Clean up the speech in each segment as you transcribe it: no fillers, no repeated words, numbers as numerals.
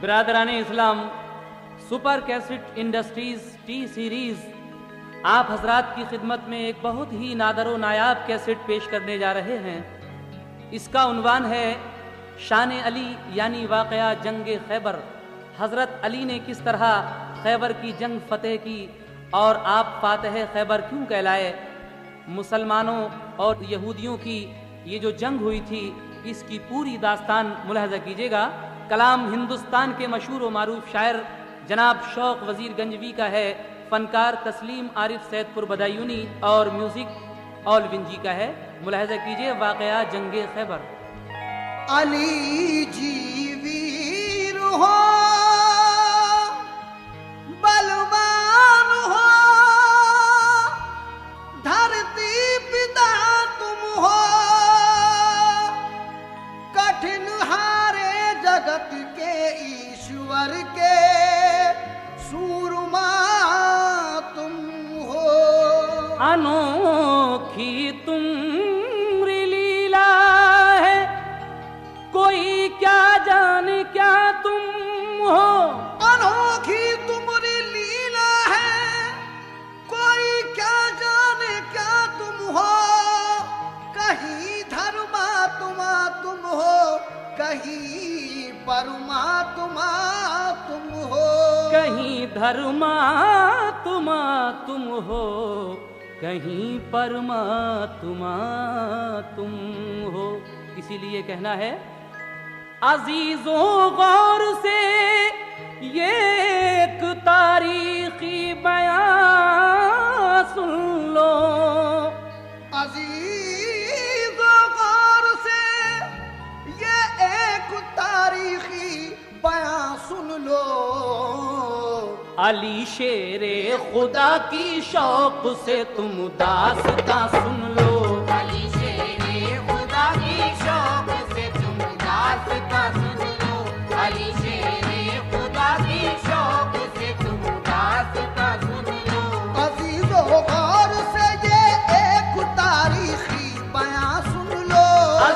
बिरादरान इस्लाम, super cassette industries T series आप हजरात की खिदमत में एक बहुत ही नादरो नायाब कैसेट पेश करने जा रहे हैं। इसका उन्वान है शान अली यानी वाक़या जंग खैबर। हज़रत अली ने किस तरह खैबर की जंग फतेह की और आप फातह खैबर क्यों कहलाए। मुसलमानों और यहूदियों की ये जो जंग हुई थी, इसकी पूरी दास्तान मुलाहजा कीजिएगा। कलाम हिंदुस्तान के मशहूर व मारूफ शायर जनाब शौक वजीर गंजवी का है, फनकार तस्लीम आरिफ सैदपुर बदायूनी और म्यूजिक औलविंजी का है। मुलाहजा कीजिए वाक़या जंगे खैबर। अली जी वीर हो, बलवान हो, धरती पिता तुम हो, कठिन हारे जगत के ईश्वर के सूरमा तुम हो। अनोखी तुम लीला है, कोई क्या जाने क्या तुम हो। अनोखी तुम्हारी लीला है, कोई क्या जाने क्या तुम हो। कहीं धर्मात्मा तुम हो, कहीं परमात्मा तुम हो। कहीं धर्मात्मा तुम हो, कहीं परमात्मा तुम हो। इसीलिए कहना है अजीजों गौर से ये एक तारीखी बयां सुन लो। अजीजों गौर से ये एक तारीखी बयां सुन लो। अली शेरे खुदा की शौक से तुम दास्तां सुन लो। अली शेरे खुदा की शौक से तुम दास्तां सुन लो। अली शेरे खुदा की शौक से तुम दास्तां सुन लो। अजीजों गौर से ये एक तारीखी बयां सुन लो।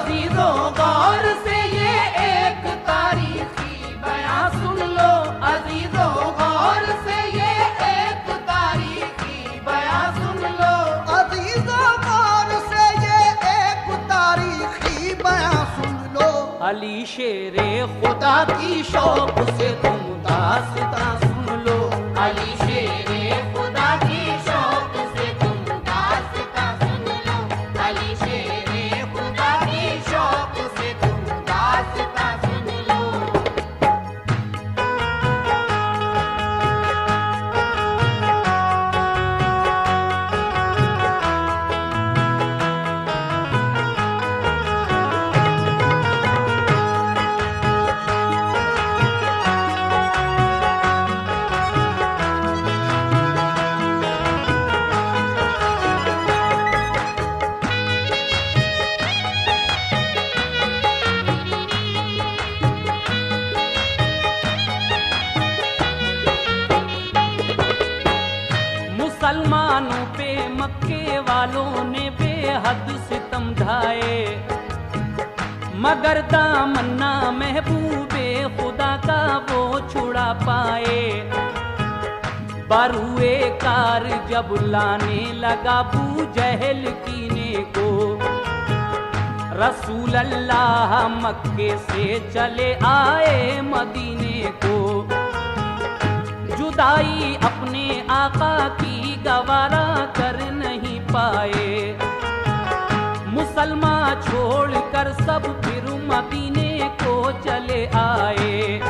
अजीजों गौर से ये एक तारीखी बयां सुन लो। अजीजों गौर से ये एक तारीखी बयां सुन लो। अजीजों गौर से ये एक तारीखी बयां सुन लो। अली शेरे खुदा की शौक से तुम दास्तां सुन लो। अली शेरे खुदा की शौक से तुम दास्तां सुन लो। अली शेरे खुदा की शौक से तुम दास्तां सुन लो। मुसलमानों पे मक्के वालों ने बेहद सितम ढाए, मगर दामन्ना महबूबे खुदा का वो छुड़ा पाए। बरुए कार जब लाने लगा बू जहल कीने को, रसूल अल्लाह मक्के से चले आए मदीने को। जुदाई अपने आका की गवारा कर नहीं पाए, मुसलमान छोड़कर सब फिर मदीने को चले आए।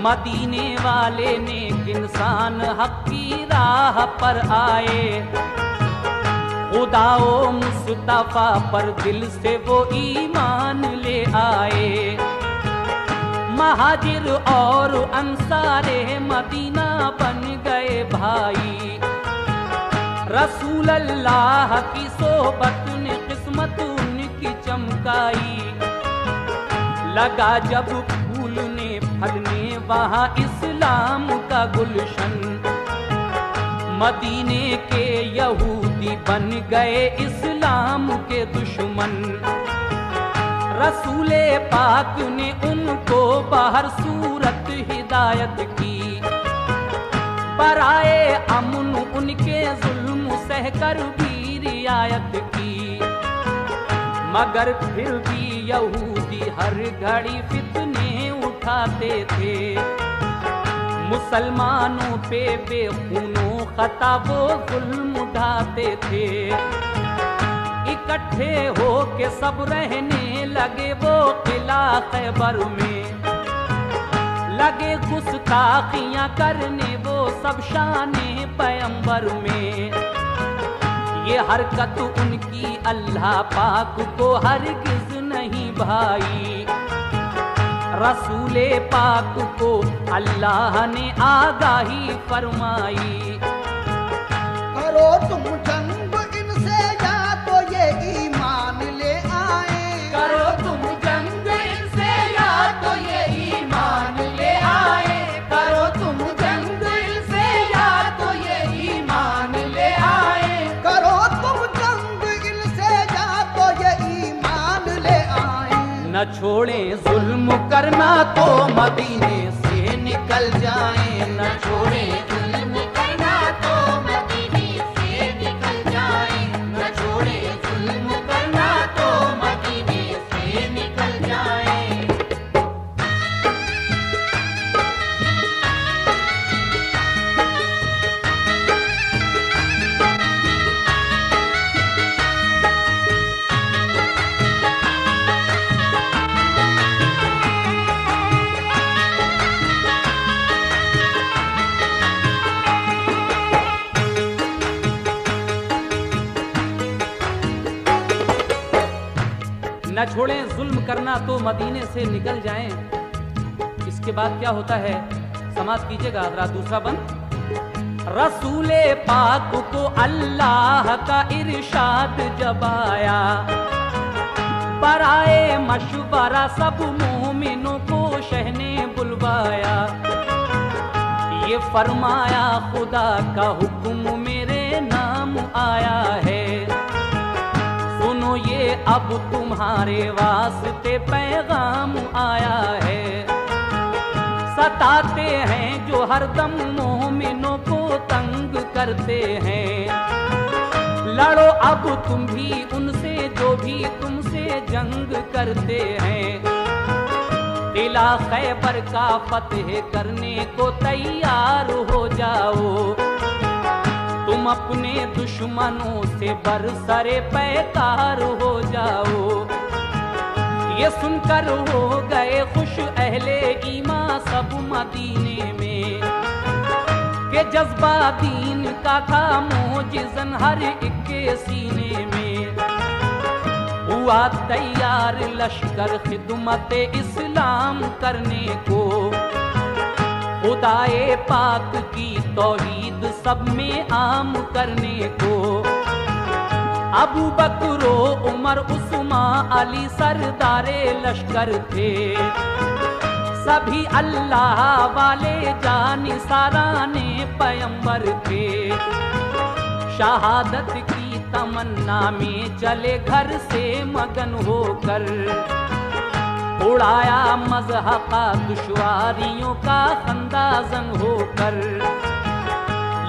मदीने वाले नेक इंसान हक की राह पर आए, खुदाओ मुस्तफा पर दिल से वो ईमान ले आए। महाजिर और अंसारे मदीना बन गए भाई, रसूल अल्लाह की सोबत ने किस्मत उनकी चमकाई। लगा जब फूलने फलने वहाँ इस्लाम का गुलशन, मदीने के यहूदी बन गए इस्लाम के दुश्मन। रसूले पाक ने उनको बाहर सूरत हिदायत की, बराए अमन उनके जुल्म सहकर भी रियायत की। मगर फिर भी यहूदी हर घड़ी फितने उठाते थे, मुसलमानों पे बेखूनो खता वो जुल्म उठाते थे। इकट्ठे हो के सब रहने लगे वो किला खैबर में, लगे गुस्ताखियां करने वो सब शाने पैगंबर में। ये हरकत उनकी अल्लाह पाक को हरगिज नहीं भाई, रसूले पाक को अल्लाह ने आगाही फरमाई। करो तुम जंग इनसे या तो ये ईमान ले आए, करो तुम जंग इनसे या तो ये ईमान ले आए, करो तुम जंग इनसे या तो ये ईमान ले आए। करो तुम जंग इनसे या तो ये ईमान ले आए। न छोड़ें जुल्म करना तो मदीने से निकल जाएं, न छोड़ें जुल्म करना तो मदीने से निकल जाए, न छोड़े जुल्म करना तो मदीने से निकल जाए। न छोड़ें जुल्म करना तो मदीने से निकल जाएं। इसके बाद क्या होता है, समाज कीजिएगा हजरात। दूसरा बंद, रसूले पाक को अल्लाह का इरशाद जब आया, बराए मशवरा सब मोमिनों को शहने बुलवाया। ये फरमाया खुदा का हुक्म मेरे नाम आया है, सुनो ये अब तुम्हारे वास्ते पैगाम आया है। सताते हैं जो हरदम मोमिनों को तंग करते हैं, लड़ो अब तुम भी उनसे जो भी तुमसे जंग करते हैं। किला खैबर का फतेह करने को तैयार हो जाओ, तुम अपने दुश्मनों से बरसरे पैकार हो जाओ। ये सुनकर हो गए खुश अहले ईमान सब मदीने में, के जज्बा दीन का था मोजिज़न हर एक के सीने में। हुआ तैयार लश्कर खिदमत इस्लाम करने को, खुदाए पाक की तौहीद सब में आम करने को। अबू बकरो उमर उस्मान अली सरदारे लश्कर थे, सभी अल्लाह वाले जानिसाराने पैगंबर थे। शहादत की तमन्ना में चले घर से मगन होकर, उड़ाया मज़हक़ा दुश्वारियों का खंदाजन होकर।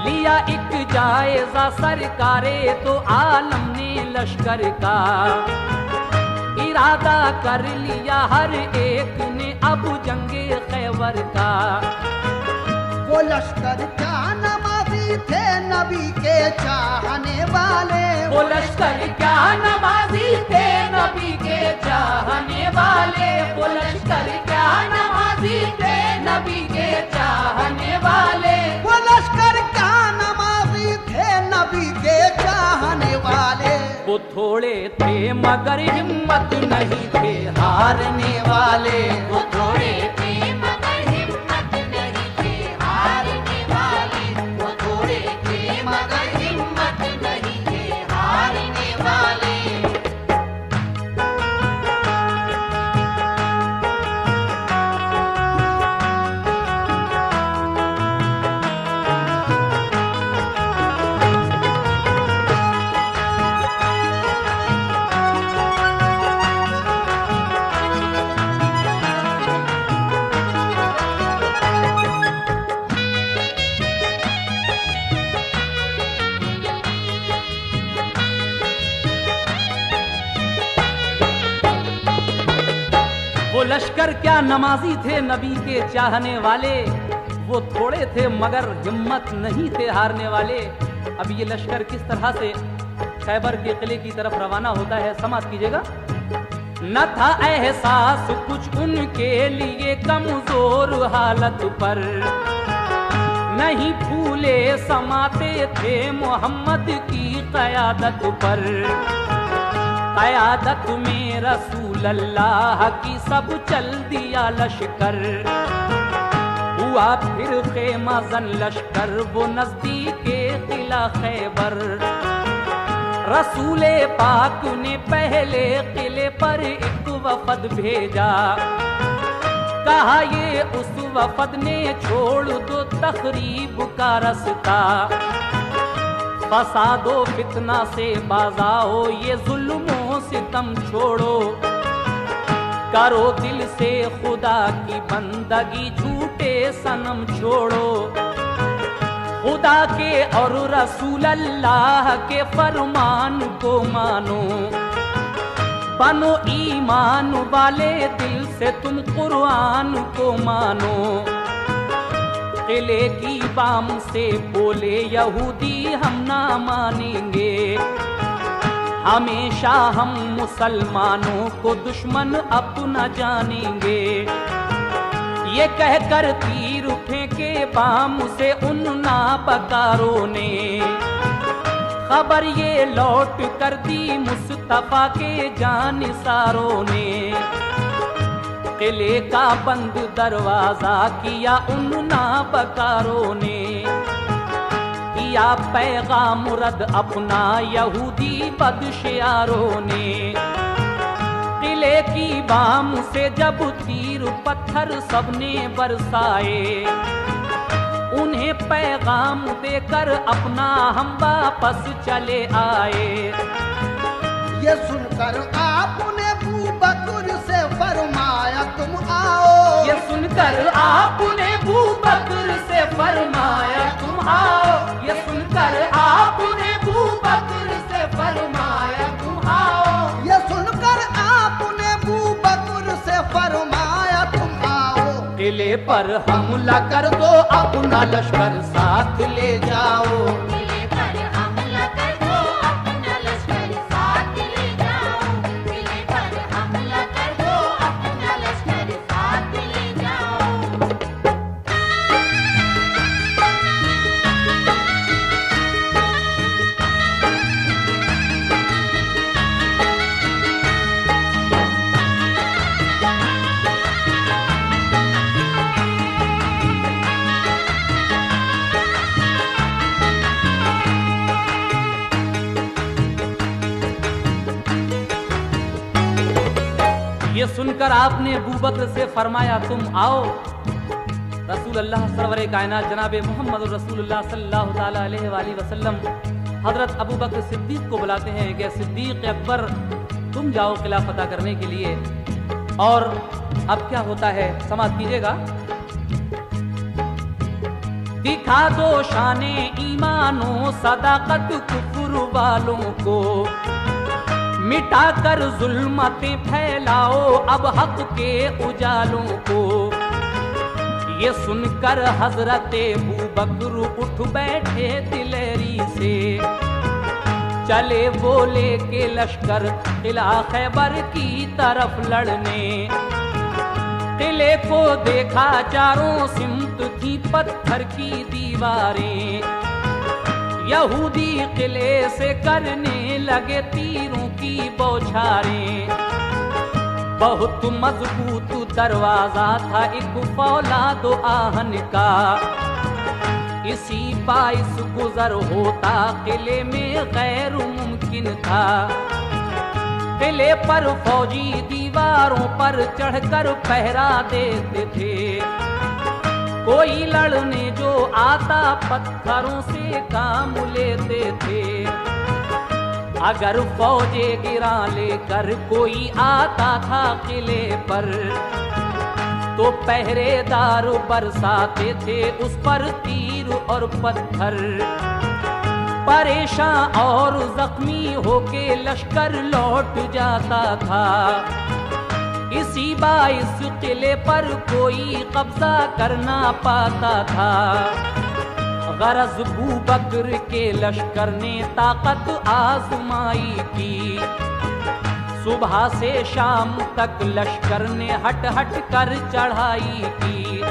लिया एक जायजा सरकारे तो आलम ने लश्कर का, इरादा कर लिया हर एक ने अब जंगे खैबर का। वो लश्कर क्या नमाजी थे नबी के चाहने वाले, वो लश्कर क्या नमाजी थे नबी के चाहने वाले, वो लश्कर क्या नमाजी थे नबी के चाहने वाले। वो लश्कर क्या नमाजी थे नबी के चाहने वाले। वो थोड़े थे मगर हिम्मत नहीं थे हारने वाले, वो थोड़े थे मगर हिम्मत नहीं थे हारने वाले, वो थोड़े थे मगर हिम्मत नहीं थे हारने वाले। जितना नमाजी थे नबी के चाहने वाले, वो थोड़े थे मगर हिम्मत नहीं थे हारने वाले। अब ये लश्कर किस तरह से खैबर के किले की तरफ रवाना होता है, समाप्त कीजिएगा। न था एहसास कुछ उनके लिए कमजोर हालत पर, नहीं फूले समाते थे मोहम्मद की क़यादत पर। क़यादत में रसूल अल्लाह की सब चल दिया लश्कर, हुआ फिर खेमा जन लश्कर वो नजदीक किला खैबर। रसूले पाक ने पहले किले पर एक वफद भेजा, कहा ये उस वफद ने छोड़ दो तखरीब का रास्ता। फसादो फितना से बाजाओ ये जुल्मों सितम छोड़ो, करो दिल से खुदा की बंदगी झूठे सनम छोड़ो। खुदा के और रसूल अल्लाह के फरमान को मानो, बनो ईमान वाले दिल से तुम कुरान को मानो। किले की बाम से बोले यहूदी हम ना मानेंगे, हमेशा हम मुसलमानों को दुश्मन अपना जानेंगे। ये कहकर तीर फेंके बाम से उन नाबकारों ने, खबर ये लौट कर दी मुस्तफा के जानिसारों ने। किले का बंद दरवाजा किया उन नाबकारों ने, किया पैगाम रद्द अपना यहूदी बदशियारों ने। किले की बाम से जब तीर पत्थर सबने बरसाए, उन्हें पैगाम देकर अपना हम वापस चले आए। ये सुनकर आपने अबू बकर से फरमाया तुम आओ। ये सुनकर आपने अबू बकर से फरमाया तुम आओ। ये सुनकर आपने अबू बकर से फरमाया तुम आओ। ये सुनकर आपने अबू बकर से फरमाया तुम आओ। किले पर हमला कर दो अपना लश्कर साथ ले जाओ। किले पर हमला कर दो अपना लश्कर साथ ले जाओ। किले पर हमला कर दो अपना लश्कर साथ ले जाओ। ये सुनकर आपने अबू बकर से फरमाया तुम आओ। रसूल अल्लाह सरवरे कायनात जनाब मोहम्मद रसूलुल्लाह सल्लल्लाहु ताला अलैहि वसल्लम हजरत अबू बकर सिद्दीक को बुलाते हैं कि सिद्दीक अकबर तुम जाओ किला फतह करने के लिए। और अब क्या होता है समाप्त कीजिएगा। दिखा दो शाने ईमानो सदाकत कुफर वालों को, मिटा कर जुल्मतें फैलाओ अब हक के उजालों को। ये सुनकर हजरत अबू बकर उठ बैठे दिलेरी से, चले बोले के लश्कर किला खैबर की तरफ लड़ने। किले को देखा चारों सिमत थी पत्थर की दीवारें, यहूदी किले से करने लगे तीरों की बौछारें। बहुत मजबूत दरवाजा था एक फौलादो आहन का, इसी बाइस गुजर होता किले में गैर मुमकिन था। किले पर फौजी दीवारों पर चढ़कर पहरा देते थे, कोई लड़ने जो आता पत्थरों से काम लेते थे। अगर फौजे गिरा लेकर कोई आता था किले पर, तो पहरेदार बरसाते थे उस पर तीर और पत्थर। परेशान और जख्मी होके लश्कर लौट जाता था, इसी बाइस किले पर कोई कब्जा करना पाता था। गरज अबू बकर के लश्कर ने ताकत आजमाई की। सुबह से शाम तक लश्कर ने हट हट कर चढ़ाई की।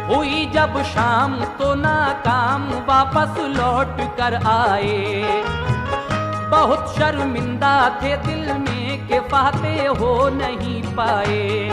हुई जब शाम तो नाकाम वापस लौट कर आए। बहुत शर्मिंदा थे दिल में कि फातेह हो नहीं पाए।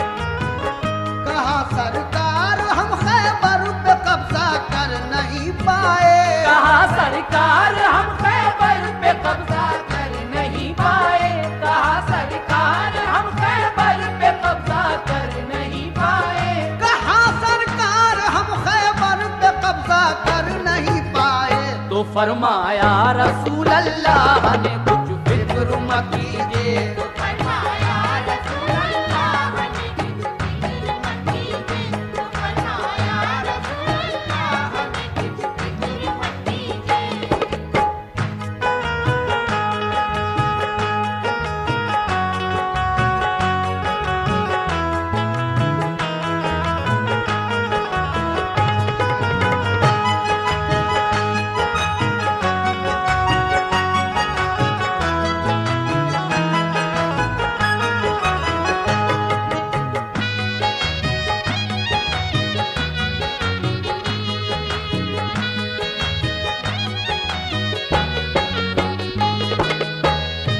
कहा सरकार हम खैबर पे कब्जा कर नहीं पाए। कहा सरकार हम खैबर पे कब्जा कर नहीं पाए। कहा सरकार हम खैबर पे कब्जा कर नहीं पाए। कहा सरकार हम खैबर पे कब्जा कर नहीं पाए। तो फरमाया रसूल अल्लाह ने कुछ फिक्र मत कीजिए। तो फरमाया रसूल अल्लाह ने कुछ फिक्र मत कीजिए। तो फरमाया रसूल अल्लाह ने कुछ फिक्र मत कीजिए।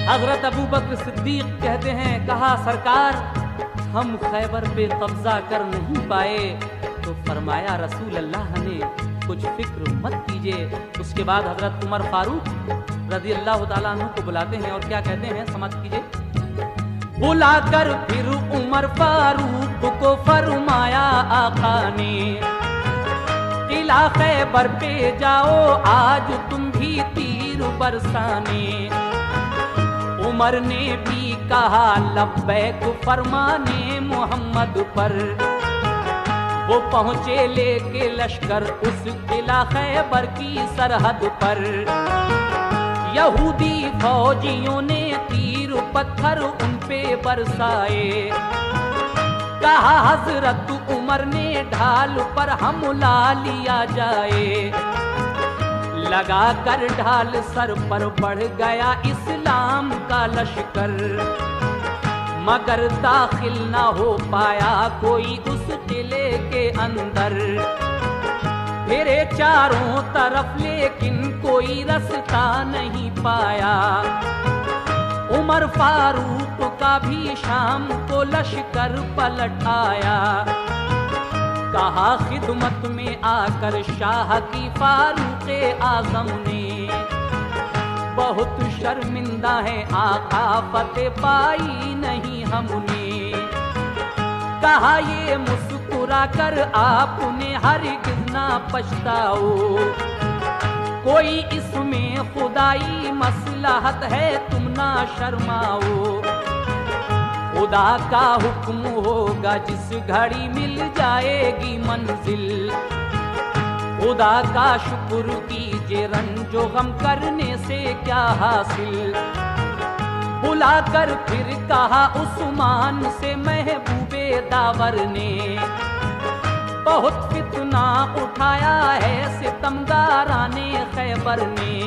हजरत अबू बकर सिद्दीक कहते हैं, कहा सरकार हम खैबर पे कब्जा कर नहीं पाए। तो फरमाया रसूल अल्लाह ने कुछ फिक्र मत कीजिए। उसके बाद हजरत उमर फारूक रज़ी अल्लाह तआला अन्हु को बुलाते हैं और क्या कहते हैं समझ कीजिए। बुलाकर फिर उमर फारूक को फरमाया आका ने, किला खैबर पे जाओ आज तुम भी तीर बरसाने। उमर ने भी कहा लब्बैक फरमाने मोहम्मद पर। वो पहुंचे लेके लश्कर उस किला खैबर की सरहद पर। यहूदी फौजियों ने तीर पत्थर उन पे बरसाए। कहा हजरत उमर ने ढाल पर हमला लिया जाए। लगा कर ढाल सर पर बढ़ गया इस्लाम का लश्कर। मगर दाखिल ना हो पाया कोई उस किले के अंदर। फिरे चारों तरफ लेकिन कोई रास्ता नहीं पाया। उमर फारूक का भी शाम को लश्कर पलट आया। कहा खिदमत में आकर शाह की फारूक आजम ने, बहुत शर्मिंदा है आका फतेह पाई नहीं हमने। कहा ये मुस्कुरा कर आपने हरगिज़ ना पछताओ। कोई इसमें खुदाई मसलहत है तुम ना शर्माओ। खुदा का हुक्म होगा जिस घड़ी मिल जाएगी मंजिल। खुदा का शुक्र कीजिए रंजो गम करने से क्या हासिल। बुलाकर फिर कहा उस्मान से महबूबे दावर ने, बहुत फितना उठाया है सितमगाराने खैबर ने।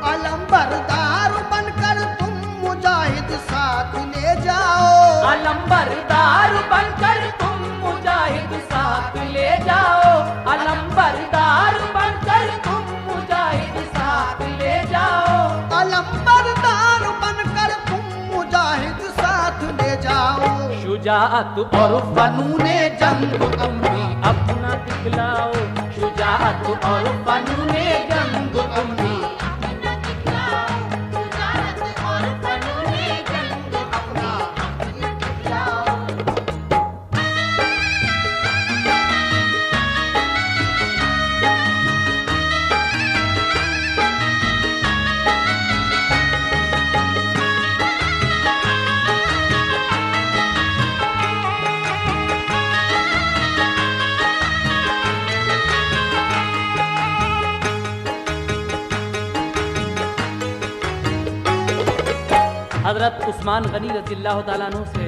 अलंबरदार बनकर तुम मुजाहिद साथ ले जाओ। अलंबरदार बनकर तुम मुजाहिद साथ ले जाओ। अलंबरदार बनकर तुम मुजाहिद साथ ले जाओ। अलंबरदार बनकर तुम मुजाहिद साथ ले जाओ। शुजाअत और फनूने जंग तुम भी अपना दिखलाओ। शुजाअत और फनूने जंग तुम भी हजरत उस्मान गनी रज़ियल्लाहु ताला अन्हु से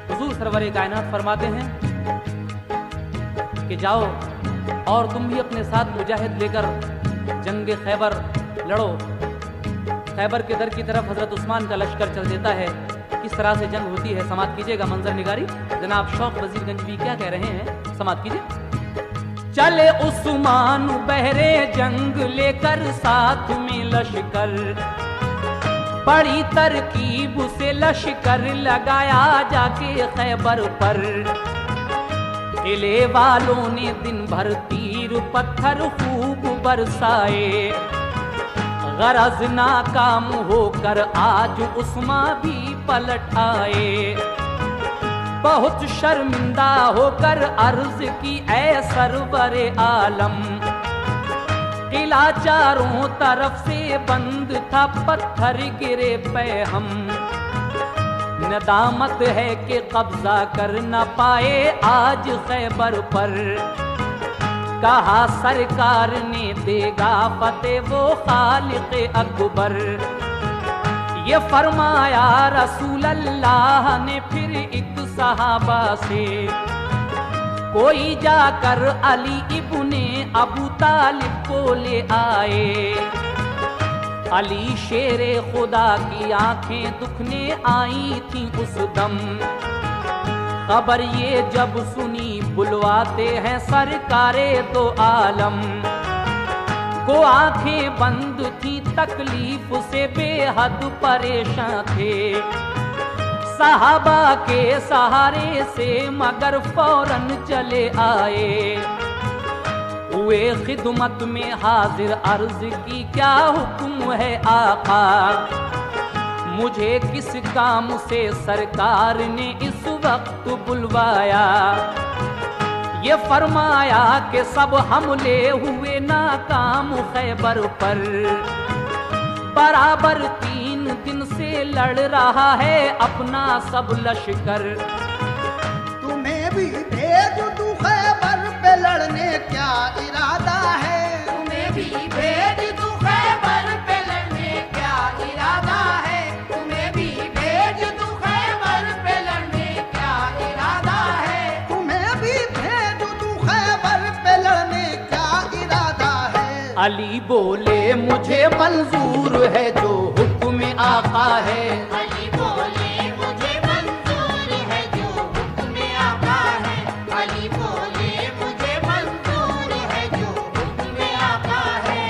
हुजूर सरवर कायनात फरमाते हैं कि जाओ और तुम भी अपने साथ मुजाहिद लेकर जंग खैबर लड़ो। खैबर के दर की तरफ हजरत उस्मान का लश्कर चल देता है। किस तरह से जंग होती है समात कीजिएगा मंजर निगारी। जनाब शौक वजीरगंजवी क्या कह रहे हैं, समात कीजिए। चले उस्मान बहरे जंग लेकर साथ में लश्कर, बड़ी तरकीब से लश्कर लगाया जाके खैबर पर। किले वालों ने दिन भर तीर पत्थर खूब बरसाए, गरज नाकाम होकर आज उस्मा भी पलट आए। बहुत शर्मिंदा होकर अर्ज की ऐ सरवरे आलम, किला चारों तरफ से बंद था पत्थर गिरे पे हम। नदामत है कि कब्जा कर न पाए आज खैबर पर, कहा सरकार ने देगा फतेह वो खालिक अकबर। ये फरमाया रसूल अल्लाह ने फिर एक सहाबा से, कोई जाकर अली इब्ने अबू तालिब को ले आए। अली शेरे खुदा की आंखें दुखने आई थी उस दम, खबर ये जब सुनी बुलवाते हैं सरकारे दो आलम। को आंखें बंद थी तकलीफ से बेहद परेशान थे, सहाबा के सहारे से मगर फौरन चले आए। हुए खिदमत में हाजिर अर्ज की क्या हुक्म है आका, मुझे किस काम से सरकार ने इस वक्त बुलवाया। ये फरमाया कि सब हमले हुए नाकाम खैबर पर, बराबर 3 दिन से लड़ रहा है अपना सब लश्कर। तुम्हें भी भेज दूं खैबर पे लड़ने क्या इरादा है, तुम्हें भी भेज दूं खैबर पे लड़ने क्या इरादा है, तुम्हें भी भेज दूं खैबर पे लड़ने क्या इरादा है, तुम्हें भी भेज दूं खैबर पे लड़ने क्या इरादा है। अली बोले मुझे मंजूर है जो हुक्म आका है, अली बोले मुझे मंजूर है जो हुक्म आका है, अली बोले मुझे मंजूर है जो हुक्म आका है।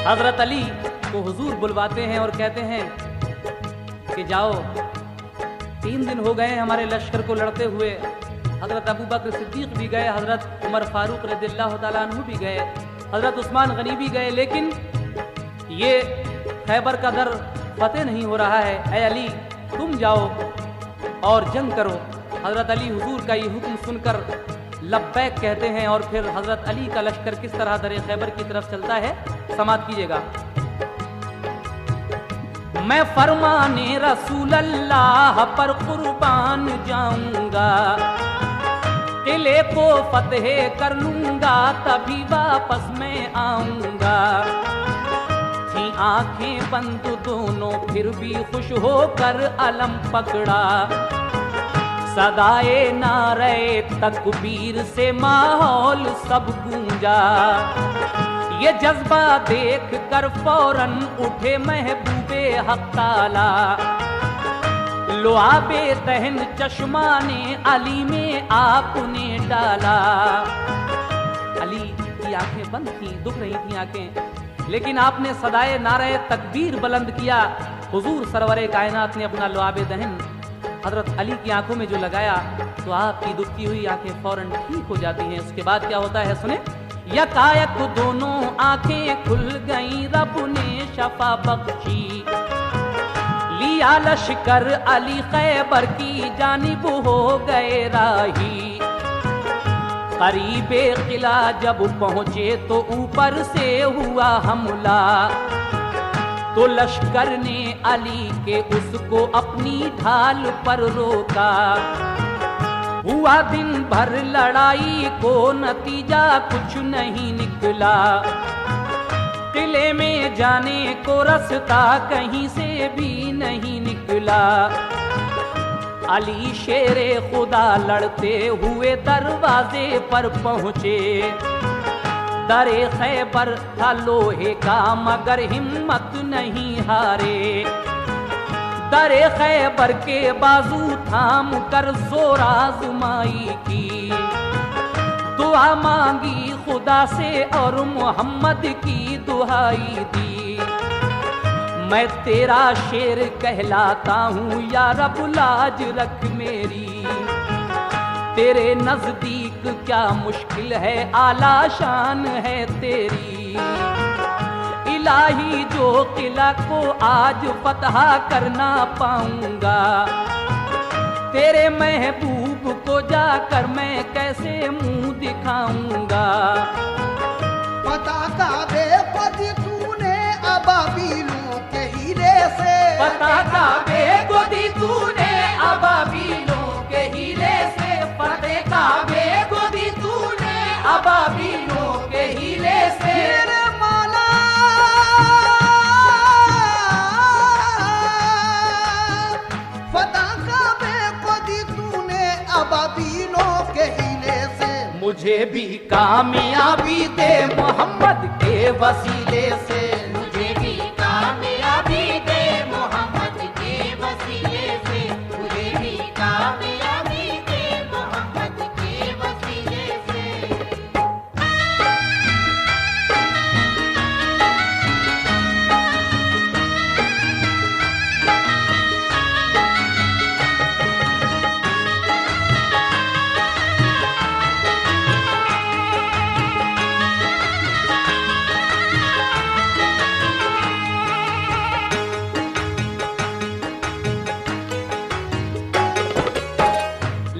हजरत अली को हुजूर बुलवाते हैं और कहते हैं कि जाओ, 3 दिन हो गए हमारे लश्कर को लड़ते हुए। हजरत अबू बकर सिद्दीक भी गए, हजरत उमर फारूक रज़ियल्लाहु ताला अन्हु भी गए, हजरत उस्मान गनी भी गए, लेकिन ये खैबर का दर फतेह नहीं हो रहा है। ऐ अली तुम जाओ और जंग करो। हजरत अली हुजूर का ये हुक्म सुनकर लब्बैक कहते हैं और फिर हजरत अली का लश्कर किस तरह दरे खैबर की तरफ चलता है समात कीजिएगा। मैं फरमाने रसूल अल्लाह पर कुर्बान जाऊंगा, किले को फतेह कर लूंगा तभी वापस मैं आऊंगा। थी आंखें बंद दोनों फिर भी खुश होकर अलम पकड़ा, सदाए नारे तकबीर से माहौल सब गूंजा। ये जज्बा देख कर फौरन उठे महबूबे हक ताला, लुआबे दहन चश्मा ने अली में आपने डाला। अली की आंखें बंद थी, दुख रही थी आंखें, लेकिन आपने सदाए नारे तकबीर बुलंद किया। हुजूर सरवरे कायनात ने अपना लुआबे दहन हजरत अली की आंखों में जो लगाया तो आपकी दुखती हुई आंखें फौरन ठीक हो जाती हैं। उसके बाद क्या होता है सुने। यकायक दोनों आंखें खुल गईं, रब ने शफा बख्शी। लिया लश्कर अली खैबर की जानिब हो गए राही। करीबे किला जब पहुंचे तो ऊपर से हुआ हमला, तो लश्कर ने अली के उसको अपनी ढाल पर रोका। हुआ दिन भर लड़ाई को नतीजा कुछ नहीं निकला। किले में जाने को रास्ता कहीं से भी नहीं निकला। अली शेरे खुदा लड़ते हुए दरवाजे पर पहुंचे। दरे खैबर था लोहे का मगर हिम्मत नहीं हारे। दरे खैबर के बाजू थाम कर जोर आजमाई की। दुआ मांगी खुदा से और मोहम्मद की दुहाई दी। मैं तेरा शेर कहलाता हूँ या रब लाज रख मेरी। तेरे नजदीक क्या मुश्किल है आला शान है तेरी। इलाही जो किला को आज फतह करना पाऊंगा, तेरे महबूब को जाकर मैं कैसे मुंह दिखाऊंगा। पता का बेपति तूने अबाबीलों के हीरे से। पता का बेगोदी तूने अबाबीलों के हीरे से। पते का बेगोदी तूने अबाबीलों के हीरे से। मेरे मौला फतह का बेपति तूने अबाबीलों के हीरे से। मुझे भी कामयाबी दे मोहम्मद के वसीले से। मुझे भी कामयाबी दे मोहम्मद के वसीले से। मुझे भी कामयाबी दे मोहम्मद के वसीले से।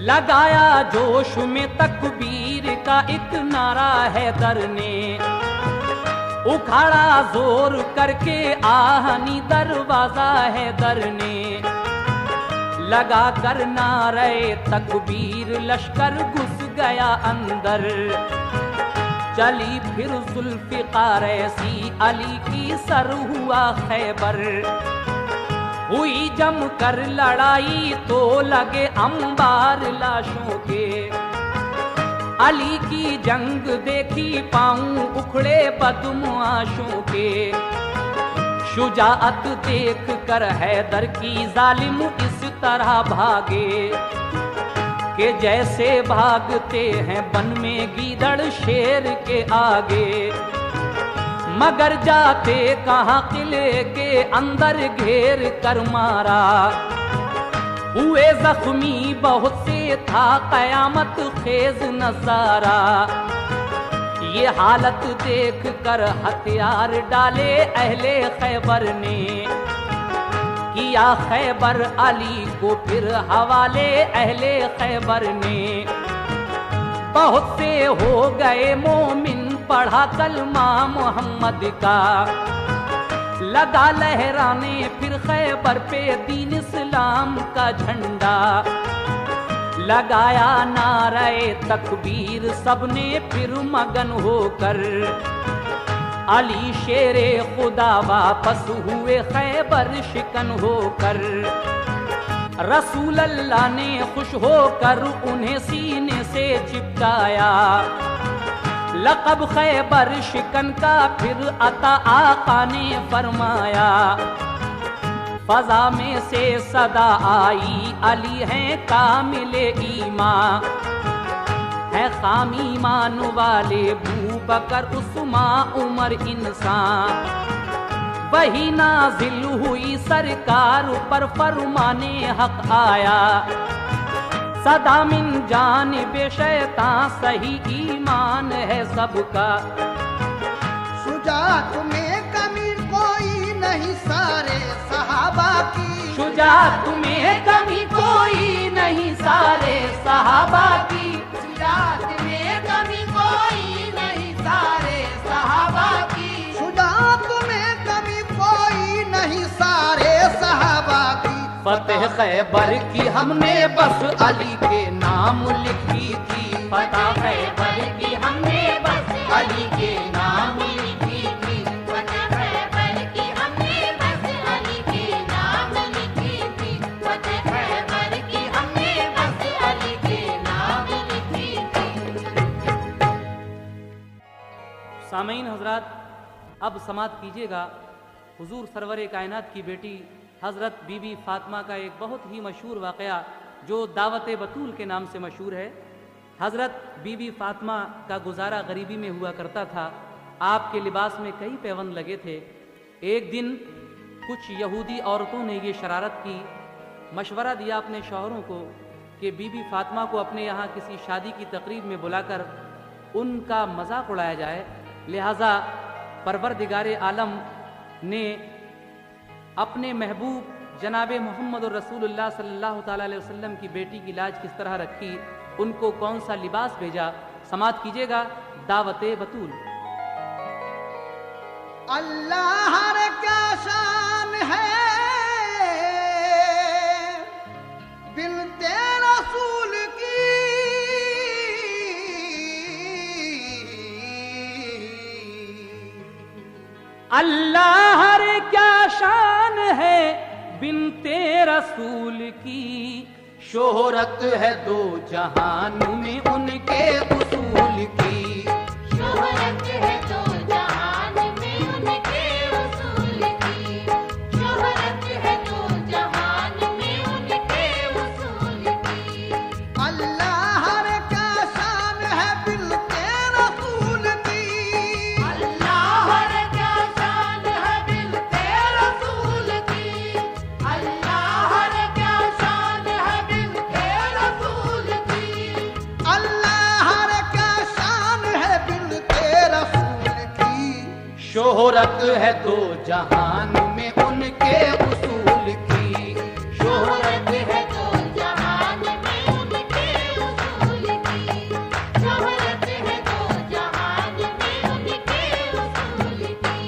लगाया जोश में तकबीर का एक नारा हैदर ने। उखाड़ा जोर करके आहनी दरवाजा हैदर ने। लगा कर नारे तकबीर लश्कर घुस गया अंदर। चली फिर जुल्फ़िकार ऐसी अली की सर हुआ खैबर। हुई जम कर लड़ाई तो लगे अंबार लाशों के। अली की जंग देखी पाऊं उखड़े बदमाशों के। शुजाअत देख कर हैदर की जालिम इस तरह भागे कि जैसे भागते हैं वन में गीदड़ शेर के आगे। मगर जाते कहाँ किले के अंदर घेर कर मारा। हुए जख्मी बहुत से था कयामत खेज नजारा। ये हालत देख कर हथियार डाले अहले खैबर ने। किया खैबर अली को फिर हवाले अहले खैबर ने। बहुत से हो गए मोमिन पढ़ा कलमा मोहम्मद का। लगा लहराने फिर खैबर पे दीन इस्लाम का झंडा। लगाया नारे तकबीर सबने फिर मगन होकर। अली शेरे खुदा वापस हुए खैबर शिकन होकर। रसूल अल्लाह ने खुश होकर उन्हें सीने से चिपकाया। लक़ब खैबर शिकन का फिर अता आका ने फरमाया। फजा में से सदा आई अली हैं कामिले ईमान। है खाम ईमान वाले बू बकर उस्मान उमर इंसान। वही नाजिल हुई सरकार पर फरमाने हक आया। सदा मिन जानिबे शैतान सही ईमान है सबका। शुजाअत में कमी कोई नहीं सारे सहाबा की, शुजाअत में कमी कोई नहीं सारे सहाबा की, शुजाअत में कमी कोई नहीं सारे सहाबा की, शुजाअत में कमी कोई नहीं सारे सहाबा की। फतेह खैबर की हमने बस अली के नाम लिखी थी, फतेह खैबर की हमने बस अली के नाम लिखी थी, फतेह खैबर की हमने बस अली के नाम लिखी थी, फतेह खैबर की हमने बस अली के नाम लिखी थी। सामीन हजरात, अब समात कीजिएगा हुजूर सरवर कायनात की बेटी हज़रत बीबी फातिमा का एक बहुत ही मशहूर वाक़या जो दावत बतूल के नाम से मशहूर है। हज़रत बीबी फातिमा का गुजारा गरीबी में हुआ करता था। आपके लिबास में कई पैबंद लगे थे। एक दिन कुछ यहूदी औरतों ने ये शरारत की, मशवरा दिया अपने शौहरों को कि बीबी फातिमा को अपने यहाँ किसी शादी की तकरीब में बुलाकर उनका मजाक उड़ाया जाए। लिहाजा परवरदिगार आलम ने अपने महबूब जनाब मोहम्मद रसूलुल्लाह सल्लल्लाहु ताला अलैहि वसल्लम की बेटी की लाज किस तरह रखी, उनको कौन सा लिबास भेजा। समात कीजिएगा दावत बतूल। अल्लाह रे क्या शान है बिनते रसूल की, अल्लाह रे क्या शान है बिनते रसूल की, शोहरत है दो जहान में उनके उसूल की, शोहरत है दो जहान में उनके उसूल की, शोहरत है दो जहान में उनके उसूल की। अल्लाह रे क्या शान है बिनते रसूल की, अल्लाह रे क्या शान है बिनते रसूल की, अल्लाह रे क्या शान है बिनते रसूल की, अल्लाह रे क्या शान है बिनते रसूल की। शोहरत है दो जहान में उनके उसूल की, शोहरत है दो जहान में उनके उसूल की, शोहरत है दो जहान में उनके उसूल की।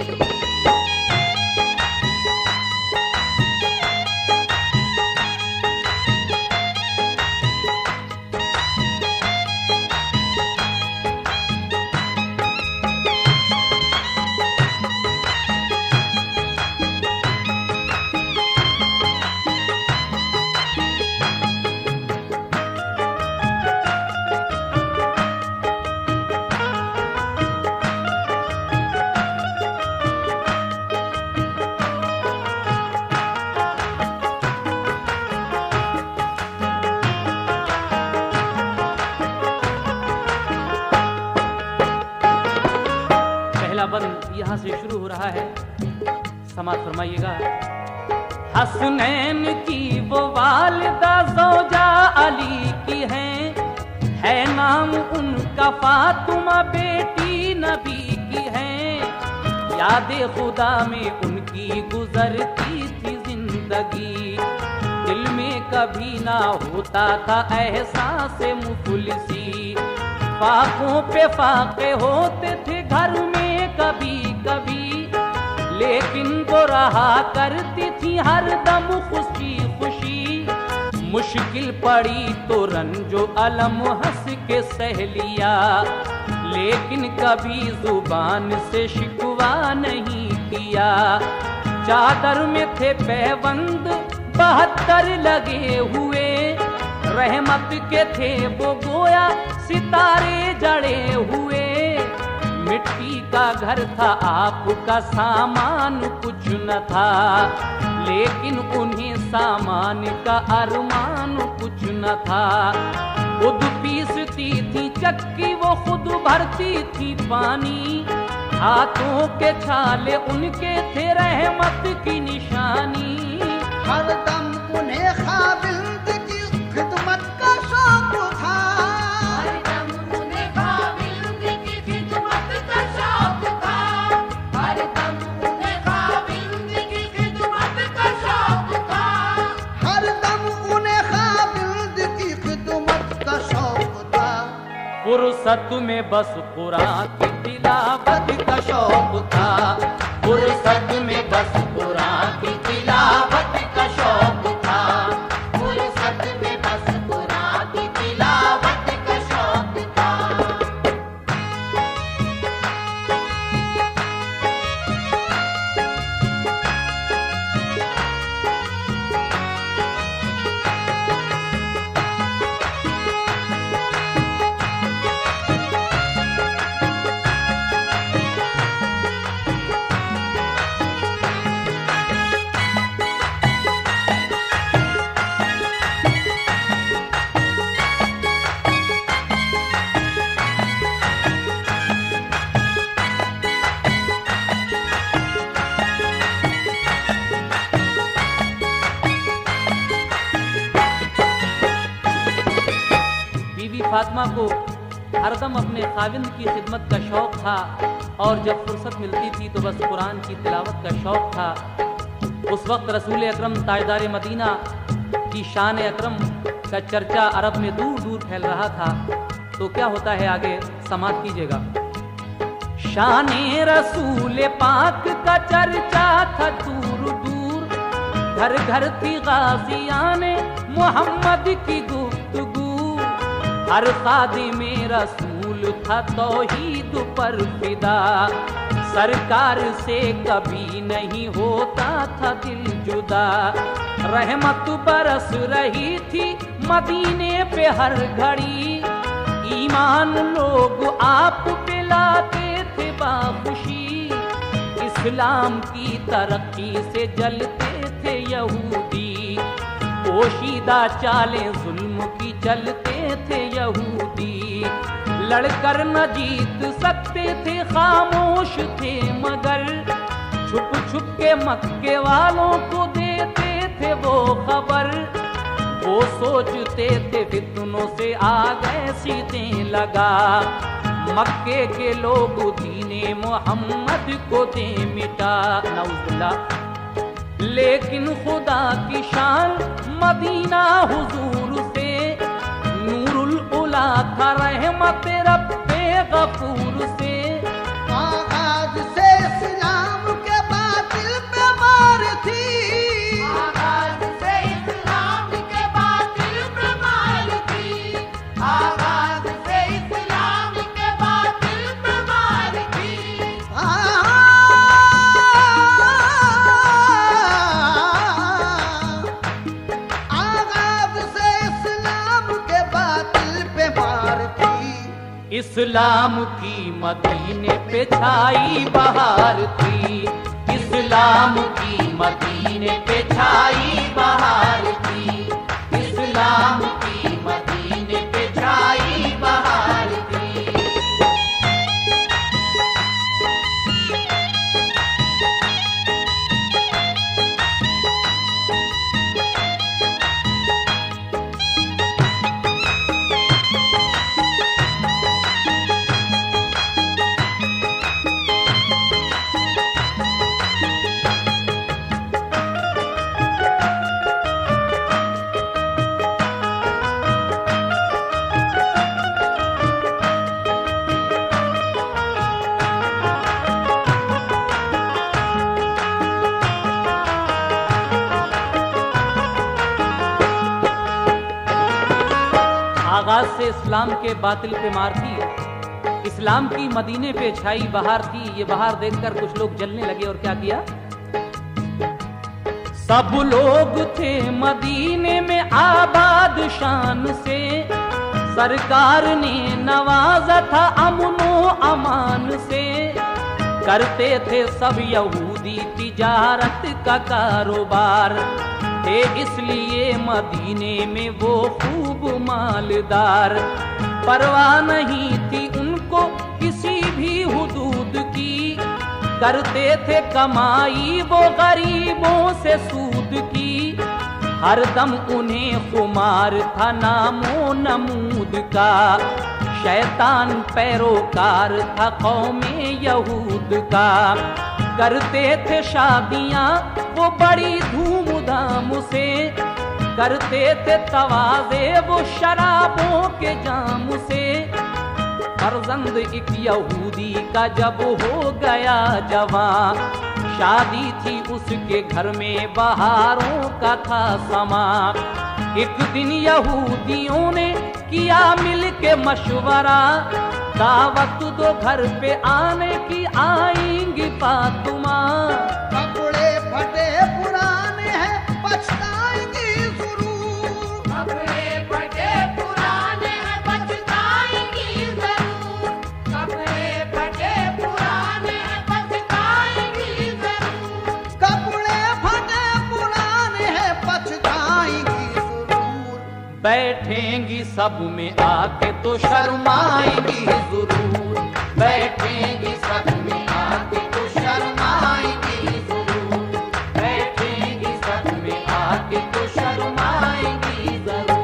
पहला बंद यहाँ से शुरू हो रहा है। समात फरमाइएगा। हसनैन की वो वालिदा ज़ौजा अली की है नाम उनका फातिमा बेटी नबी की है। याद खुदा में उनकी गुजरती थी जिंदगी, दिल में कभी ना होता था एहसास मुफलिसी। फाकों पे फाके होते थे घर में कभी कभी, लेकिन वो रहा करती थी हर दम खुशी खुशी। मुश्किल पड़ी तो रंजो अलम हंस के सह लिया, लेकिन कभी जुबान से शिकवा नहीं किया। चादर में थे पैबंद 72 लगे हुए, रहमत के थे वो गोया सितारे जड़े हुए। मिट्टी का घर था आपका सामान कुछ न था, लेकिन उन्हें सामान का अरमान कुछ न था। खुद पीसती थी चक्की वो खुद भरती थी पानी, हाथों के छाले उनके थे रहमत की निशानी। हरदम उन्हें खाविंद की खिदमत का शौक फुर्सत में बस कुरान की तिलावत का शौक था, फुर्सत में बस कुरान की तिलावत का शौक था, फुर्सत में बस कुरान की तिलावत का शौक था। बीवी फातिमा को हरदम अपने खाविंद की खिदमत का शौक था और जब फुर्सत मिलती थी तो बस कुरान की तिलावत का शौक था। उस वक्त रसूल अकरम ताजदार मदीना की शान अकरम का चर्चा अरब में दूर दूर फैल रहा था। तो क्या होता है आगे समाप्त कीजिएगा। शान रसूल पाक का चर्चा था दूर दूर, घर घर थी गाजियाने मोहम्मद की गुफ्तगू, हर खादिमे रसूल था तौहीद पर फिदा, सरकार से कभी नहीं होता था दिल जुदा, रहमत बरस रही थी मदीने पे हर घड़ी, ईमान लोग आप पे लाते थे बाखुशी, इस्लाम की तरक्की से जलते थे यहूदी, पोशीदा चालें जुल्म की चलते थे यहूदी, लड़कर न जीत सकते थे खामोश थे मगर, छुप छुप के मक्के वालों को देते थे वो खबर, वो सोचते थे फितनों से आ गए सीधे लगा, मक्के के लोग दीने मोहम्मद को दे मिटा नऊजुबिल्लाह। लेकिन खुदा की शान मदीना हुजूर से, नूरुल उला था रहमत रब्बे गफूर से, आगाज से इस्लाम के बातिल पे मार थी, आगाज से इस्लाम के बातिल पे मार थी, आगाज से इस्लाम के बातिल पे मार थी, आगाज से इस्लाम के बातिल पे मार थी, इस्लाम की मदीने पे छाई बहार थी, इस्लाम की मदीने पे छाई बहार थी, इस्लाम की मदीने पे छाई बहार थी। आगाज से इस्लाम के बातिल पे मार थी, इस्लाम की मदीने पे छाई बहार थी। ये बहार देखकर कुछ लोग जलने लगे और क्या किया, सब लोग थे मदीने में आबाद शान से, सरकार ने नवाजा था अमनो अमान से, करते थे सब यहूदी तिजारत का कारोबार, थे इसलिए मदीने में वो खूब मालदार, परवाह नहीं थी उनको किसी भी हुदूद की, करते थे कमाई वो गरीबों से सूद की, हरदम उन्हें खुमार था नामो नमूद का, शैतान पैरोकार था कौमे यहूद का, करते थे शादियां वो बड़ी धूमधाम से, करते थे तवाज़े वो शराबों के जाम से, फर्जंद एक यहूदी का जब हो गया जवां, शादी थी उसके घर में बहारों का था समा। एक दिन यहूदियों ने किया मिल के मशवरा, दावत दो घर पे आने की, आएंगी फातिमा। कपड़े फटे पुराने हैं पछताएंगी जरूर, कपड़े फटे पुराने हैं पछताएंगी जरूर, कपड़े फटे पुराने हैं पछताएंगी जरूर, कपड़े फटे पुराने हैं पछताएंगी जरूर। बैठेंगी सब में आके तो शर्माएंगी जरूर, बैठेंगी सब में आके तो शर्माएंगी जरूर, बैठेंगी सब में आके तो शर्माएंगी जरूर।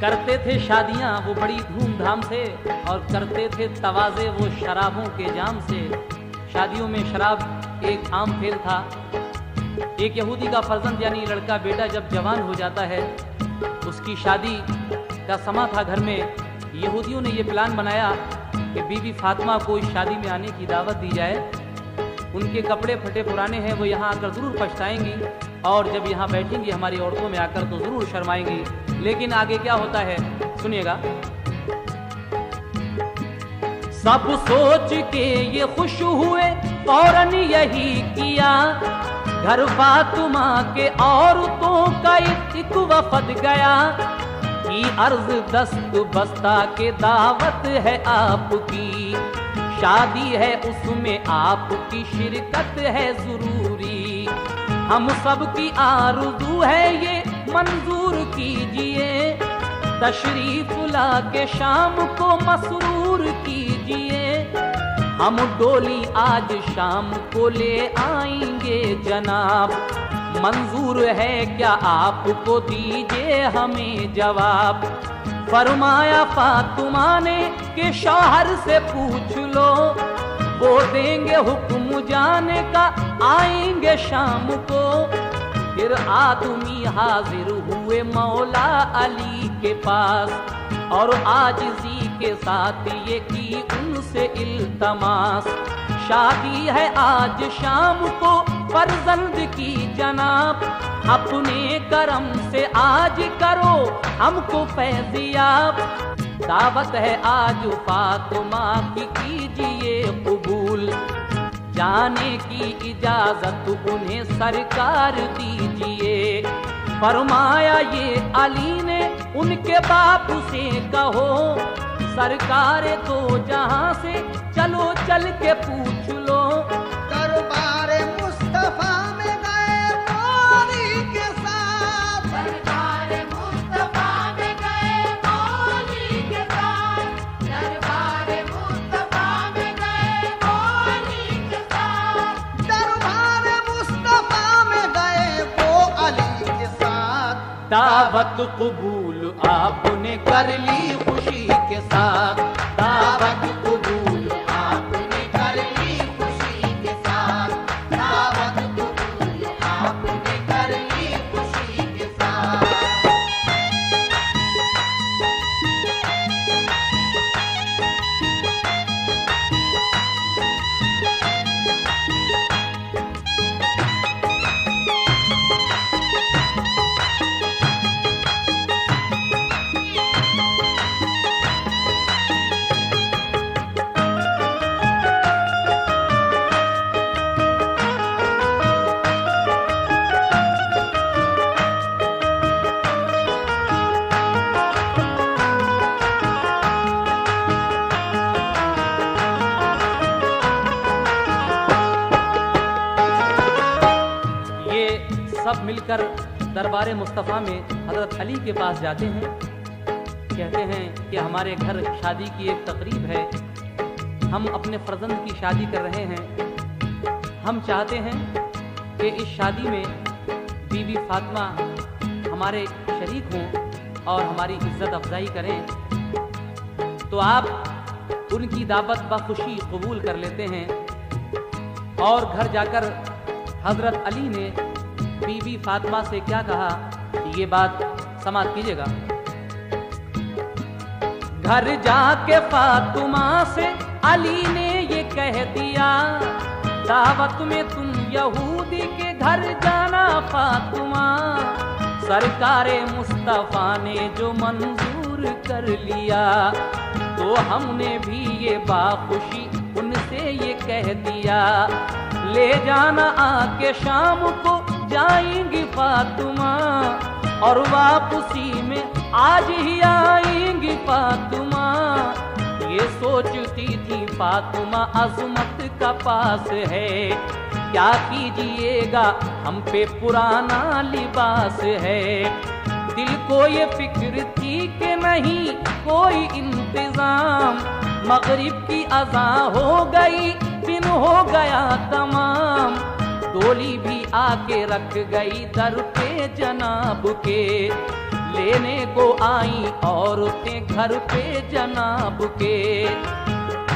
करते थे शादियां वो बड़ी धूमधाम से, और करते थे तवाज़े वो शराबों के जाम से। शादियों में शराब एक आम खेल था। एक यहूदी का फर्जंद यानी लड़का बेटा जब जवान हो जाता है, उसकी शादी का समा था घर में। यहूदियों ने ये प्लान बनाया कि बीबी फातिमा को इस शादी में आने की दावत दी जाए। उनके कपड़े फटे पुराने हैं, वो यहाँ आकर ज़रूर पछताएंगी, और जब यहाँ बैठेंगी हमारी औरतों में आकर तो ज़रूर शर्माएंगी। लेकिन आगे क्या होता है सुनिएगा। सब सोच के ये खुश हुए, फौरन यही किया, घर फातिमा के औरतों का एक वफद गया, की अर्ज दस्त बस्ता के दावत है आपकी, शादी है उसमें आपकी शिरकत है जरूरी, हम सब की आरज़ू है ये मंजूर कीजिए, तशरीफ ला के शाम को मसरूर कीजिए, हम डोली आज शाम को ले आएंगे जनाब, मंजूर है क्या आपको, दीजिए हमें जवाब। फरमाया फातिमा ने कि शौहर से पूछ लो, वो देंगे हुक्म जाने का, आएंगे शाम को। फिर आदमी हाजिर हुए मौला अली के पास, और आजिज़ी के साथ ये की उनसे इल्तमास, शादी है आज शाम को फर्जंद की जनाब, अपने करम से आज करो हमको फैज़ियाब, दावत है आज फातिमा की कीजिए कबूल, जाने की इजाजत उन्हें सरकार दीजिए। फरमाया ये अली ने उनके बाप से कहो, सरकार दो जहां से चलो चल के पूछ लो, दरबार मुस्तफा में गए मौली के साथ, दरबार मुस्तफा में गए मौली के साथ, दरबार मुस्तफा में गए मौली के साथ, दरबार मुस्तफा में गए वो अली के साथ, दावत कबूल आपने कर ली खुशी के साथ, दावत कबूल आपने कर ली खुशी के साथ, दावत कबूल आपने कर ली खुशी के साथ। सब मिलकर दरबार मुस्तफ़ा में हज़रत अली के पास जाते हैं। कहते हैं कि हमारे घर शादी की एक तकरीब है, हम अपने फर्जंद की शादी कर रहे हैं। हम चाहते हैं कि इस शादी में बीबी फातिमा हमारे शरीक हों और हमारी इज्जत अफजाई करें। तो आप उनकी दावत बखुशी कबूल कर लेते हैं। और घर जाकर हज़रत अली ने बीबी फातिमा से क्या कहा, ये बात समाप्त कीजिएगा। घर जाके फातिमा से अली ने ये कह दिया, दावत में तुम यहूदी के घर जाना फातिमा, सरकारे मुस्तफ़ा ने जो मंजूर कर लिया। तो हमने भी ये बाखुशी उनसे ये कह दिया, ले जाना आके शाम को जाएंगी फातिमा, और वापसी में आज ही आएंगी फातिमा। ये सोचती थी फातिमा अज़मत का पास है, क्या कीजिएगा हम पे पुराना लिबास है। दिल को ये फिक्र थी कि नहीं कोई इंतजाम, मगरिब की अज़ा हो गई दिन हो गया तमाम। डोली भी आके रख गई दर पे जनाब के, लेने को आई औरतें घर पे जनाब के।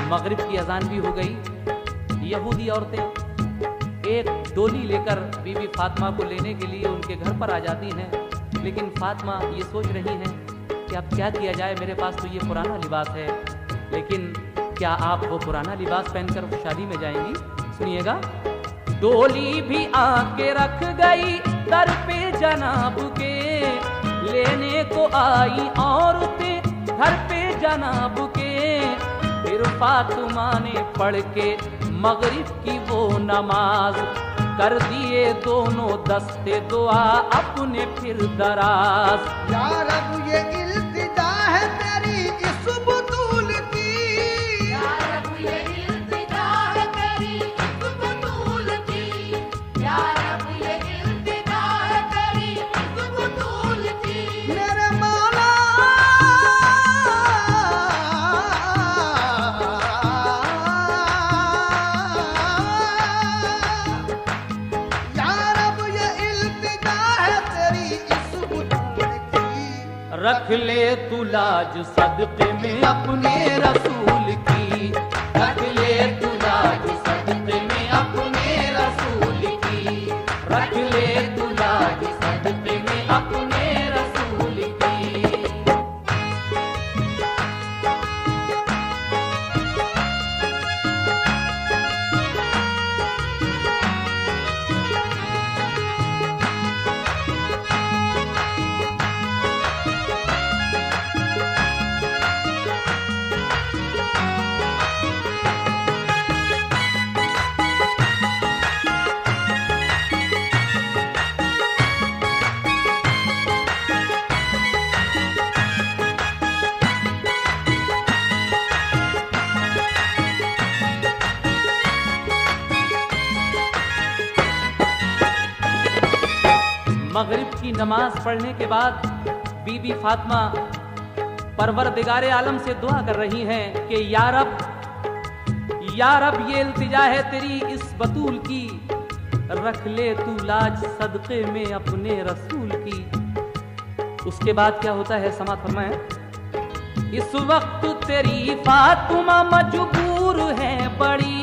मगरिब की अजान भी हो गई। यहूदी औरतें एक डोली लेकर बीबी फातिमा को लेने के लिए उनके घर पर आ जाती हैं। लेकिन फातिमा ये सोच रही हैं कि अब क्या किया जाए, मेरे पास तो ये पुराना लिबास है। लेकिन क्या आप वो पुराना लिबास पहनकर शादी में जाएंगी? सुनिएगा। डोली भी आके रख गई दर पे जनाब के, लेने को आई औरतें घर पे जनाब के। फिर फातिमा ने पढ़ के मगरिब की वो नमाज, कर दिए दोनों दस्ते दुआ अपने फिर दराज। या रब ये इल्तिजा है तेरी इस बतूल की, या रब ये इल्तिजा है तेरी इस बतूल की, या रब ये इल्तिजा है तेरी इस बतूल की। मेरे मौला या रब ये इल्तिजा है तेरी इस बतूल की। रख ले तू लाज सदक़े में अपने रसूल की, रख ले तू लाज सदक़े में अपने रसूल की, रख ले तू लाज सदक़े में अपने रसूल की। मगरिब की नमाज पढ़ने के बाद बीबी फातिमा परवरदिगारे आलम से दुआ कर रही हैं कि या रब ये इल्तिजा है तेरी इस बतूल की, रख ले तू लाज सदक़े में अपने रसूल की। उसके बाद क्या होता है समात फरमाएं। इस वक्त तेरी फातिमा मजबूर है बड़ी,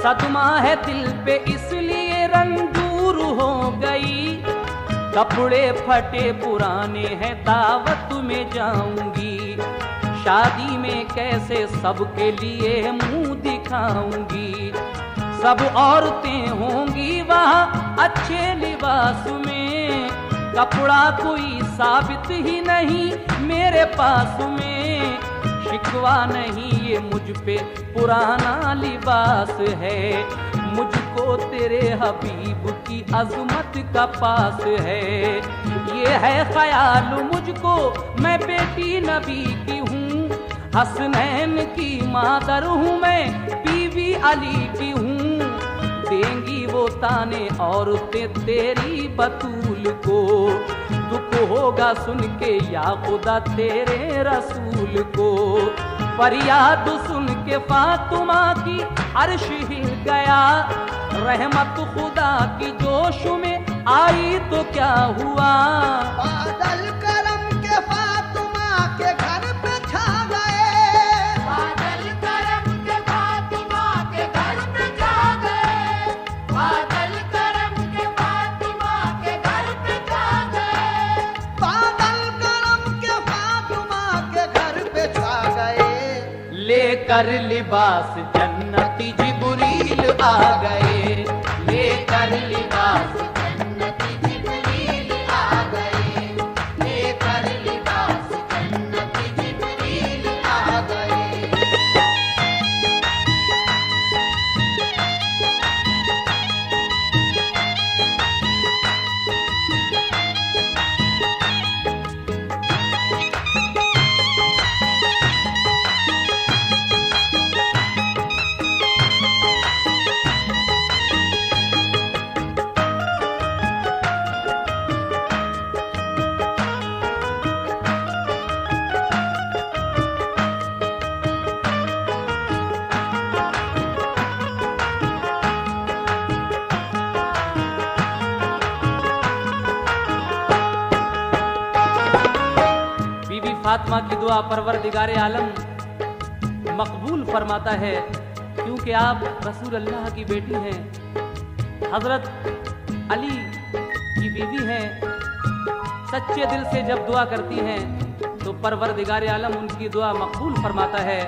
सदमा है दिल पे इसलिए रंजूर हो गई। कपड़े फटे पुराने हैं दावत में जाऊंगी, शादी में कैसे सबके लिए मुंह दिखाऊंगी। सब औरतें होंगी वहाँ अच्छे लिबास में, कपड़ा कोई साबित ही नहीं मेरे पास में। शिकवा नहीं ये मुझ पे पुराना लिबास है, मुझको तेरे हबीब की अज़मत का पास है। ये है ख्याल मुझको मैं बेटी नबी की हूँ, हसनैन की मादर हूँ मैं बीवी अली की हूँ। देंगी वो ताने औरतें तेरी बतूल को। दुख होगा सुन के या खुदा तेरे रसूल को। फरियाद सुन के फातिमा की अर्श हिल गया। रहमत खुदा की जोश में आई तो क्या हुआ। बादल करम के फातिमा के घर पे छा गए। बादल करम के फातिमा के घर पे छा गए। बादल करम के फातिमा के घर पे छा गए। बादल करम के फातिमा के घर पे छा गए। लेकर लिबास जन्नती जिब्रील आ गए। लेकर लिबास जन्नती जिब्रील आ गए। लेकर लिबास जन्नती जिब्रील आ गए। फातिमा की दुआ परवरदिगारे आलम मकबूल फरमाता है, क्योंकि आप रसूल अल्लाह की बेटी हैं, हजरत अली की बीवी हैं। सच्चे दिल से जब दुआ करती हैं तो परवरदिगारे आलम उनकी दुआ मकबूल फरमाता है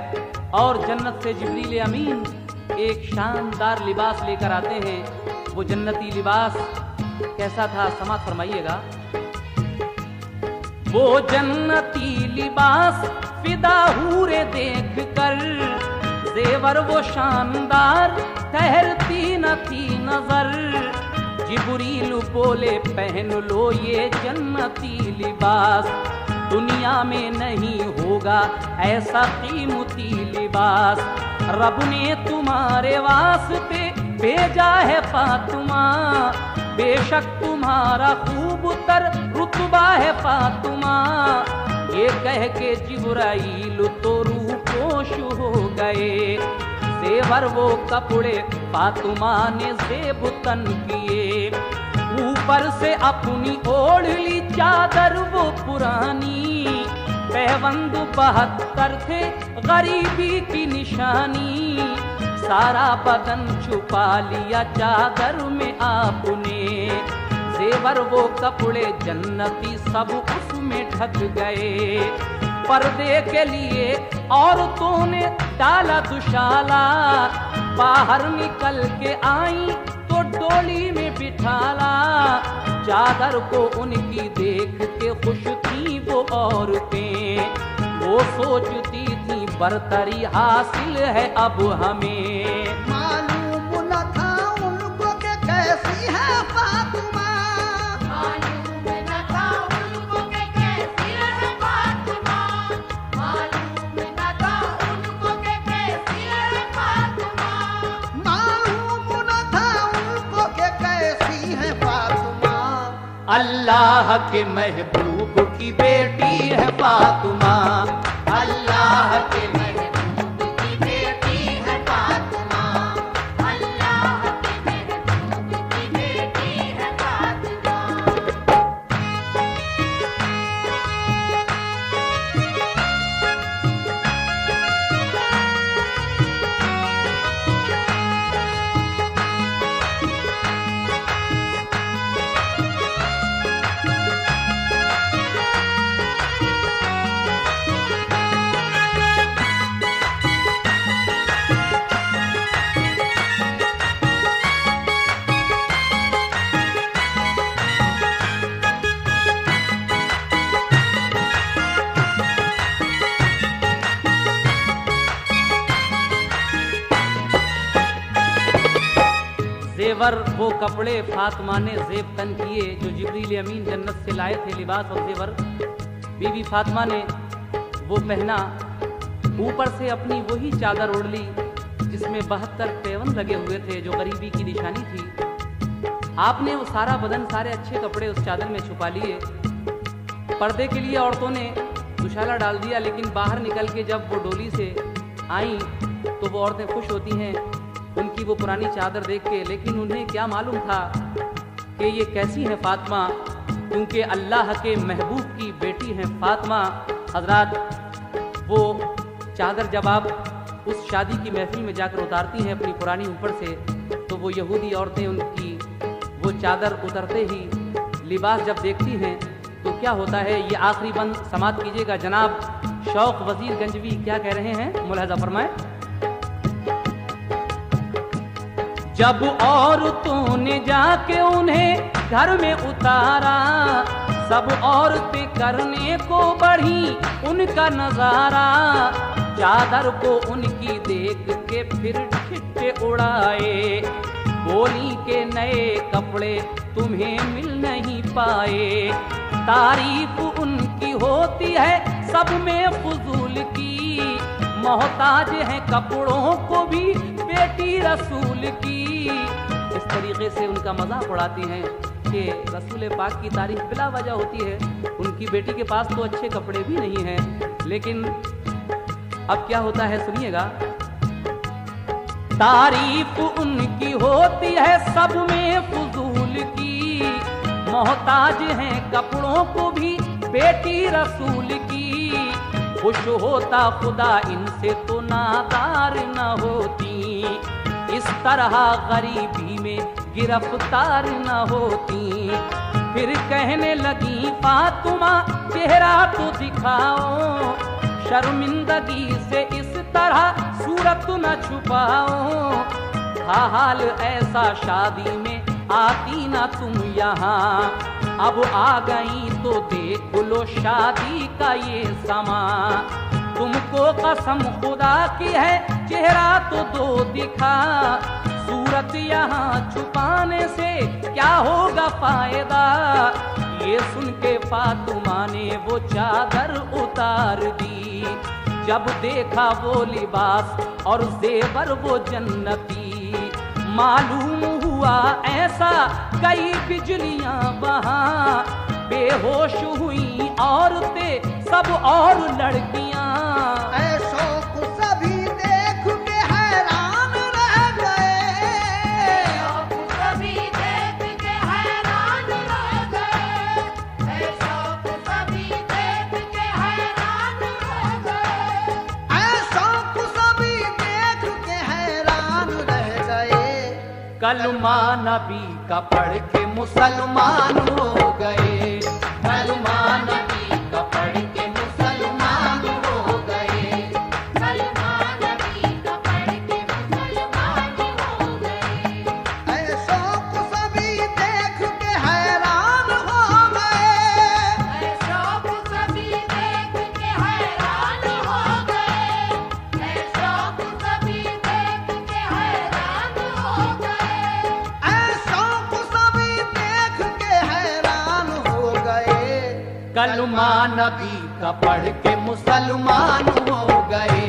और जन्नत से जिब्रील अमीन एक शानदार लिबास लेकर आते हैं। वो जन्नती लिबास कैसा था समात फरमाइएगा। वो जन्नती लिबास फिदा हूरे देख कर, जेवर वो शानदार ठहरती न थी नजर। जिब्रील बोले पहन लो ये जन्नती लिबास, दुनिया में नहीं होगा ऐसा कीमती लिबास। रब ने तुम्हारे वास्ते भेजा है फातिमा, बेशक तुम्हारा खूब तर रुतबा है फातिमा। ये कह के जिब्राइल तो रूपोश हो गए। जेवर वो कपड़े फातिमा ने ज़ेब तन किए, ऊपर से अपनी ओढ़ ली चादर वो पुरानी। पैबंद 72 थे गरीबी की निशानी, सारा बदन छुपा लिया चादर में आपने। जेवर वो कपड़े जन्नती सब उसमें ढक गए। पर्दे के लिए औरतों ने डाला दुशाला, बाहर निकल के आई तो डोली में बिठाला। चादर को उनकी देख के खुश थी वो औरतें, वो सोचती थी बरतरी हासिल है अब हमें। मालूम न था उनको कि कैसी है फातिमा, मालूम न था उनको कि कैसी है फातिमा। मालूम न था उनको कि कैसी है फातिमा। मालूम न था उनको कि कैसी है फातिमा। अल्लाह के महबूब की बेटी है फातिमा। अल्लाह के महबूब की बेटी है फातिमा। अल्लाह के महबूब की बेटी है फातिमा। जेवर वो कपड़े फातिमा ने ज़ेब तन किए जो जिब्रील अमीन जन्नत से लाए थे, लिबास और जेवर। बीवी फातिमा ने वो पहना, ऊपर से अपनी वही चादर ओढ़ ली जिसमें 72 पैबंद लगे हुए थे, जो गरीबी की निशानी थी। आपने वो सारा बदन, सारे अच्छे कपड़े उस चादर में छुपा लिए। पर्दे के लिए औरतों ने दुशाला डाल दिया, लेकिन बाहर निकल के जब वो डोली से आई तो वो औरतें खुश होती हैं उनकी वो पुरानी चादर देख के। लेकिन उन्हें क्या मालूम था कि ये कैसी है फातिमा, क्योंकि अल्लाह के महबूब की बेटी हैं फातिमा। हजरात, वो चादर जब आप उस शादी की महफिल में जाकर उतारती हैं अपनी पुरानी ऊपर से, तो वो यहूदी औरतें उनकी वो चादर उतरते ही लिबास जब देखती हैं तो क्या होता है, ये आखिरी बंद समाप्त कीजिएगा। जनाब शौक वजीर गंजवी क्या कह रहे हैं, मुलाहजा फरमाएं। जब औरतों ने जाके उन्हें घर में उतारा, सब औरतें करने को बढ़ी उनका नजारा। चादर को उनकी देख के फिर ठिठ्ठे उड़ाए, बोली के नए कपड़े तुम्हें मिल नहीं पाए। तारीफ उनकी होती है सब में फजूल की, मोहताज है कपड़ों को भी बेटी रसूल की। इस तरीके से उनका मजाक उड़ाती हैं कि रसूल पाक की तारीफ बिला वजह होती है, उनकी बेटी के पास तो अच्छे कपड़े भी नहीं हैं। लेकिन अब क्या होता है सुनिएगा। तारीफ उनकी होती है सब में फजूल की, मोहताज हैं कपड़ों को भी बेटी रसूल की। खुश होता खुदा इनसे तो नादार न होती, इस तरह गरीबी में गिरफ्तार न होती। फिर कहने लगी फातिमा चेहरा तो दिखाओ, शर्मिंदगी से इस तरह सूरत न छुपाओ। हाल ऐसा शादी में आती ना तुम यहाँ, अब आ गई तो देख लो शादी का ये समा। तुमको कसम खुदा की है चेहरा तो दो दिखा, सूरत यहाँ छुपाने से क्या होगा फायदा। ये सुन के फातिमा ने वो चादर उतार दी, जब देखा वो लिबास और जेवर वो जन्नती। मालूम हुआ ऐसा कई बिजलियां वहाँ, बेहोश हुई औरतें सब और लड़कियां। ऐसों को सभी देख के हैरान रह गए, सभी देख के हैरान रह गए, ऐसों को सभी देख के हैरान रह गए, ऐसों को सभी देख के हैरान रह गए। कलमा नबी का पढ़ के मुसलमान हो गए, कलमा नबी का पढ़ के मुसलमान हो गए, कलमा नबी का पढ़ के मुसलमान हो गए, ऐसों को सभी देख के हैरान हो गए, ऐसों को सभी देख के हैरान हो गए, ऐसों को सभी देख के हैरान हो गए, ऐसों को सभी देख के हैरान हो गए। कलमा नबी का पढ़ के मुसलमान हो गए।